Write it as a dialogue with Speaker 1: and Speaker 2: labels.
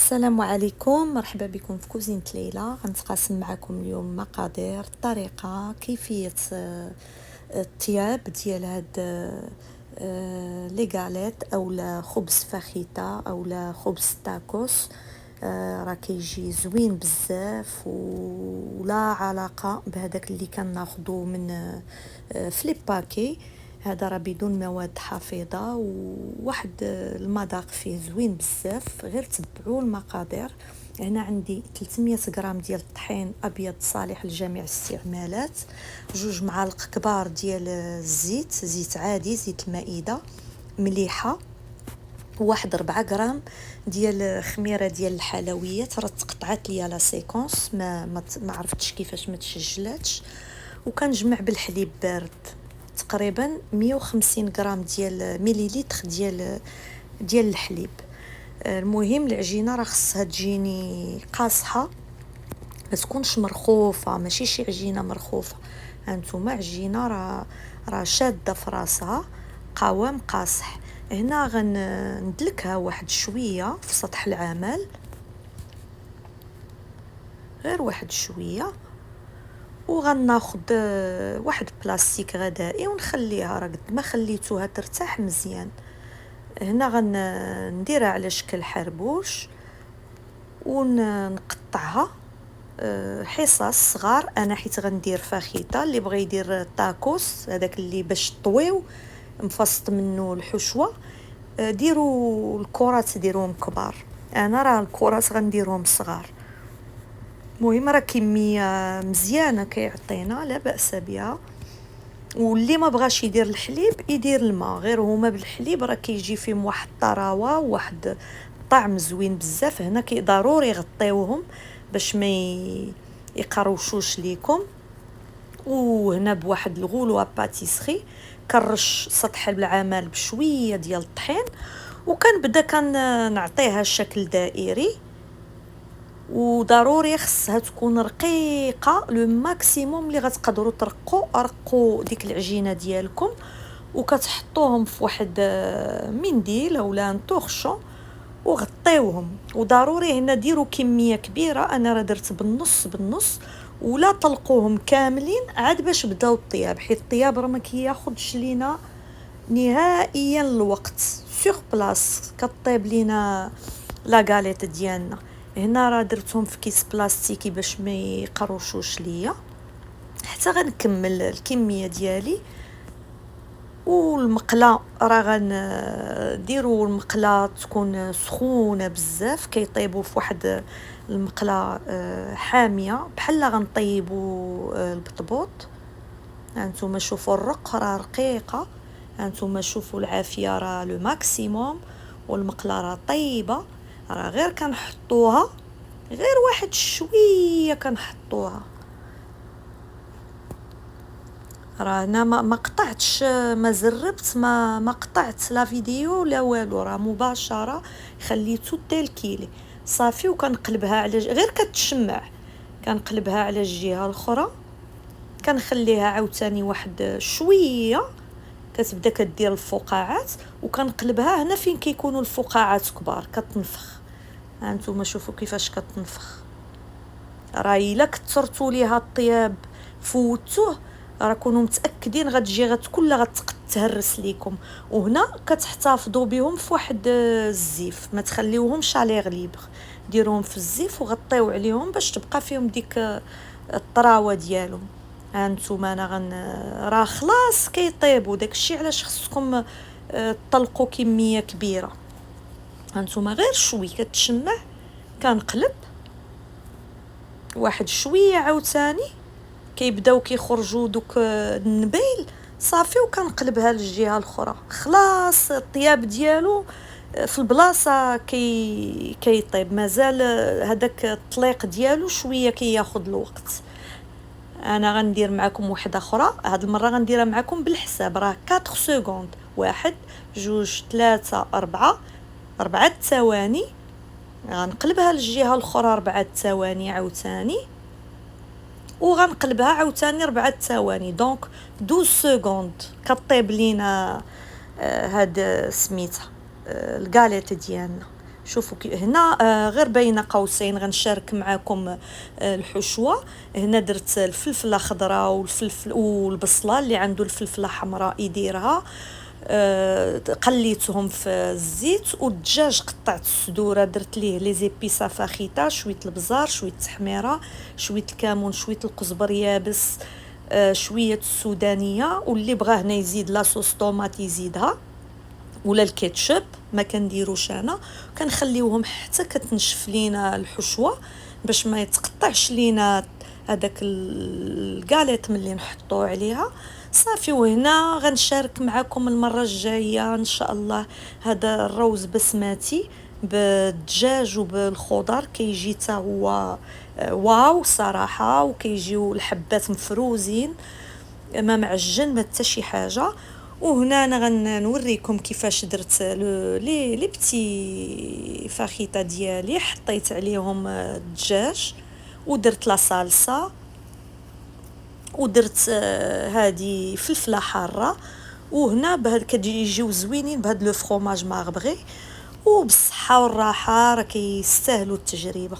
Speaker 1: السلام عليكم، مرحبا بكم في كوزينة ليلى. غنتقاسم معكم اليوم مقادير الطريقة كيفية الطياب ديال هاد لي غاليت اولا خبز فاخيتا اولا خبز تاكوس. راه كيجي زوين بزاف ولا علاقة بهذاك اللي كناخدو من في لي باكي. هذا راه بدون مواد حافظة وواحد المذاق فيه زوين بزاف. غير تبعوا المقادير. هنا عندي 300 غرام ديال الطحين ابيض صالح لجميع الاستعمالات، 2 معالق كبار ديال الزيت، زيت عادي، زيت المائدة، مليحة، واحد 4 غرام ديال خميره ديال الحلويات، راه تقطعات ليا لا سيكونس ما عرفتش كيفاش ما تسجلاتش. وكنجمع بالحليب بارد تقريبا 150 غرام ديال مليليتر ديال الحليب. المهم العجينه راه خصها تجيني قاصحه، ما تكونش مرخوفه، ماشي شي عجينه مرخوفه. هانتوما عجينه راه شاده في راسها، قوام قاصح. هنا غندلكها واحد شويه في سطح العمل، غير واحد شويه، وغناخد واحد بلاستيك غذائي ونخليها، راه قد ما خليتوها ترتاح مزيان. هنا غنديرها على شكل حربوش ونقطعها حصص صغار. انا حيت غندير فاخيتا، اللي بغى يدير تاكوس هذاك اللي باش طويو مفسط منه الحشوه، ديروا الكرات ديروهم كبار. انا راه الكرات غنديرهم صغار. المهم راه كميه مزيانه كيعطينا، لا باس بها. واللي ما بغاش يدير الحليب يدير الماء، غير هما بالحليب راه كيجي فيهم واحد الطراوه وواحد طعم زوين بزاف. هنا ضروري يغطيوهم باش ما يقروشوش ليكم. وهنا بواحد الغولوه باتيسري كنرش سطح العمل بشويه ديال الطحين، وكنبدا كنعطيها الشكل دائري. وضروري خصها تكون رقيقه لو ماكسيموم اللي غتقدروا رقوا ديك العجينه ديالكم، وكتحطوهم في واحد منديل اولا نطوخشو وغطيوهم. وضروري هنا ديروا كميه كبيره، انا راه درت بالنص ولا طلقوهم كاملين عاد باش بداو الطياب، حيت الطياب راه ما كياخذش لينا نهائيا الوقت. سور بلاص كطيب لينا لا غاليت ديالنا. هنا راه درتهم في كيس بلاستيكي باش ما يقروشوش ليا. حتى غنكمل الكميه ديالي. والمقله راه غنديروا المقله تكون سخونه بزاف، كيطيبوا في واحد المقله حاميه بحال غنطيبوا البطبوط. هانتوما شوفوا الرق راه رقيقه، هانتوما شوفوا العافيه راه لو ماكسيموم، والمقله راه طيبه. راه غير كنحطوها، غير واحد شويه كنحطوها. راه انا ما قطعتش، ما زربت، ما قطعت لا فيديو لا والو، راه مباشره خليته تالكيلي صافي. وكنقلبها على غير كتشمع، كنقلبها على الجهه الاخرى، كنخليها عاوتاني واحد شويه، كتبدا كدير الفقاعات وكنقلبها. هنا فين كيكونوا الفقاعات كبار كتنفخ. هانتوما شوفوا كيفاش كتنفخ. راه الا كثرتوا ليها الطياب فوتوه راه كونوا متاكدين غتجي كلها غتهرس ليكم. وهنا كتحتفظوا بهم في واحد الزيف، ما تخليوهمش على غليبر، ديروهم في الزيف وغطيو عليهم باش تبقى فيهم ديك الطراوه ديالهم. هانتوما انا راه خلاص كيطيبوا، داكشي علاش خصكم تطلقوا كميه كبيره. هانتوما غير شوي كتشمع، كنقلب واحد شويه عاوتاني كيبداو كيخرجوا دوك النبيل صافي، وكنقلبها للجهه الاخرى. خلاص الطياب ديالو في البلاصه كيطيب، مازال هذاك الطليق ديالو شويه كياخذ الوقت. انا غندير معكم واحده اخرى، هاد المره غنديرها معكم بالحساب، راه 4 سكوند، 1 2 3 4 ثواني. غنقلبها للجهه الاخرى 4 ثواني عاوتاني، وغنقلبها عاوتاني 4 ثواني. دونك 12 سكوند كطيب لينا هاد سميتها الكاليت ديالنا. شوفوا هنا غير بين قوسين غنشارك معكم الحشوه. هنا درت الفلفله خضراء والفلفل والبصله، اللي عنده الفلفله حمراء يديرها. قليتهم في الزيت. والدجاج قطعت الصدوره، درت ليه لي زيبيسا فاخيتا، شويه البزار، شويه التحميره، شويه الكمون، شويه القزبر يابس، شويه السودانيه. واللي بغى هنا يزيد لاصوص طوماط يزيدها، ولا الكاتشب ما كنديروش انا. كنخليوهم حتى كتنشف لينا الحشوه باش ما يتقطعش لينا هذاك الكاليط ملي نحطوه عليها صافي. وهنا غنشارك معكم المره الجايه ان شاء الله هذا الروز بسماتي بالدجاج وبالخضر، كيجي حتى هو واو صراحه. وكيجيو الحبات مفروزين، ما معجن ما حتى شي حاجه. وهنا انا غنوريكم كيفاش درت لي بتي فاخيتا ديالي. حطيت عليهم الدجاج ودرت لا صلصه، ودرت هذه فلفله حاره. وهنا بهاد كيجيو زوينين بهاد لو فرomاج ماربغي. وبالصحه والراحه، راه كيستاهلوا التجربه.